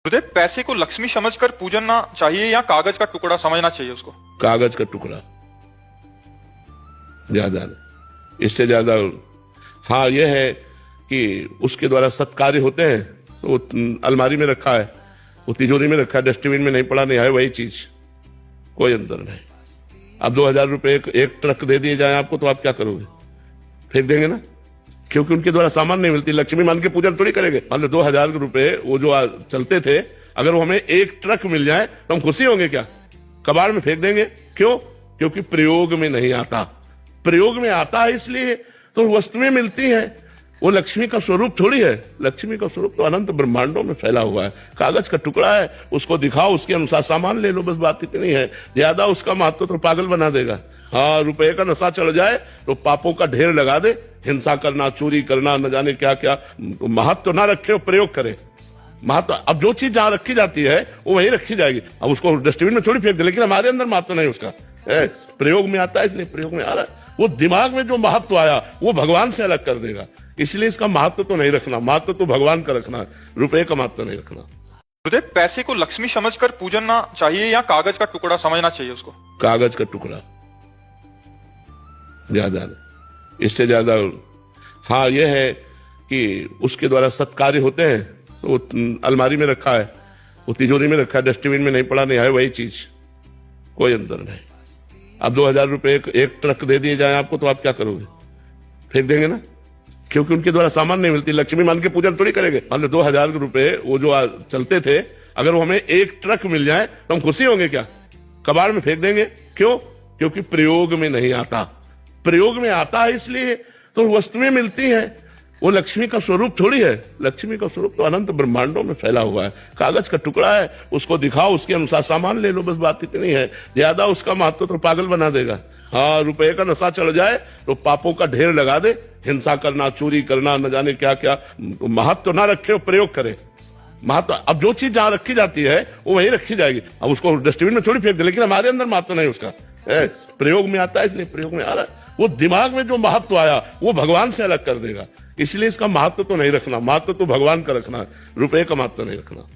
हृदय, पैसे को लक्ष्मी समझकर पूजना चाहिए या कागज का टुकड़ा समझना चाहिए उसको? कागज का टुकड़ा ज्यादा नहीं, इससे ज्यादा। हाँ, यह है कि उसके द्वारा सत्कार्य होते हैं तो वो अलमारी में रखा है, वो तिजोरी में रखा है, डस्टबिन में नहीं पड़ा, नहीं है, वही चीज, कोई अंतर नहीं। अब 2000 रुपए एक ट्रक दे दिए जाए आपको तो आप क्या करोगे? फेंक देंगे ना, क्योंकि उनके द्वारा सामान नहीं मिलती। लक्ष्मी मान के पूजन थोड़ी करेंगे। मान लो 2000 रुपए वो जो चलते थे, अगर वो हमें एक ट्रक मिल जाए तो हम खुशी होंगे क्या? कबाड़ में फेंक देंगे। क्यों? क्योंकि प्रयोग में नहीं आता। प्रयोग में आता है इसलिए तो वस्तुएं मिलती हैं। वो लक्ष्मी का स्वरूप थोड़ी है। लक्ष्मी का स्वरूप तो अनंत ब्रह्मांडों में फैला हुआ है। कागज का टुकड़ा है, उसको दिखाओ, उसके अनुसार सामान ले लो, बस बात इतनी है। ज्यादा उसका महत्व तो पागल बना देगा। हाँ, रुपए का नशा चढ़ जाए तो पापों का ढेर लगा दे। हिंसा करना, चोरी करना, न जाने क्या क्या, महत्व ना रखे और प्रयोग करे। महत्व, अब जो चीज जहां रखी जाती है वो वहीं रखी जाएगी। अब उसको डस्टबिन में थोड़ी फेंक दे, लेकिन हमारे अंदर महत्व नहीं उसका। प्रयोग में आता है, इसलिए प्रयोग में आ रहा है। वो दिमाग में जो महत्व आया वो भगवान से अलग कर देगा। इसलिए इसका महत्व तो नहीं रखना, महत्व तो भगवान का रखना है, रुपए का महत्व नहीं रखना। हृदय, पैसे को लक्ष्मी समझकर पूजना चाहिए या कागज का टुकड़ा समझना चाहिए उसको? कागज का टुकड़ा ज्यादा नहीं, इससे ज्यादा। हाँ, यह है कि उसके द्वारा सत्कार्य होते हैं तो वो अलमारी में रखा है, वो तिजोरी में रखा है, डस्टबिन में नहीं पड़ा, नहीं है, वही चीज, कोई अंतर नहीं। अब 2000 रुपए एक ट्रक दे दिए जाए आपको तो आप क्या करोगे? फेंक देंगे ना, क्योंकि उनके द्वारा सामान नहीं मिलती। लक्ष्मी मान के पूजन थोड़ी करेंगे। मान लो 2000 रुपए वो जो चलते थे, अगर वो हमें एक ट्रक मिल जाए तो हम खुशी होंगे क्या? कबाड़ में फेंक देंगे। क्यों? क्योंकि प्रयोग में नहीं आता। प्रयोग में आता है इसलिए तो वस्तुएं मिलती हैं। वो लक्ष्मी का स्वरूप थोड़ी है। लक्ष्मी का स्वरूप तो अनंत ब्रह्मांडों में फैला हुआ है। कागज का टुकड़ा है, उसको दिखाओ, उसके अनुसार सामान ले लो, बस बात इतनी है। ज्यादा उसका महत्व तो पागल बना देगा। हाँ, रुपए का नशा चढ़ जाए तो पापों का ढेर लगा दे। हिंसा करना, चोरी करना, न जाने क्या क्या, महत्व ना रखे और प्रयोग करे। महत्व, अब जो चीज जहां रखी जाती है वो वहीं रखी जाएगी। अब उसको डस्टबिन में थोड़ी फेंक दे, लेकिन हमारे अंदर महत्व नहीं उसका। प्रयोग में आता है, इसलिए प्रयोग में आ रहा है। वो दिमाग में जो महत्व आया वो भगवान से अलग कर देगा। इसलिए इसका महत्व तो नहीं रखना, महत्व तो भगवान का रखना है, रुपए का महत्व नहीं रखना।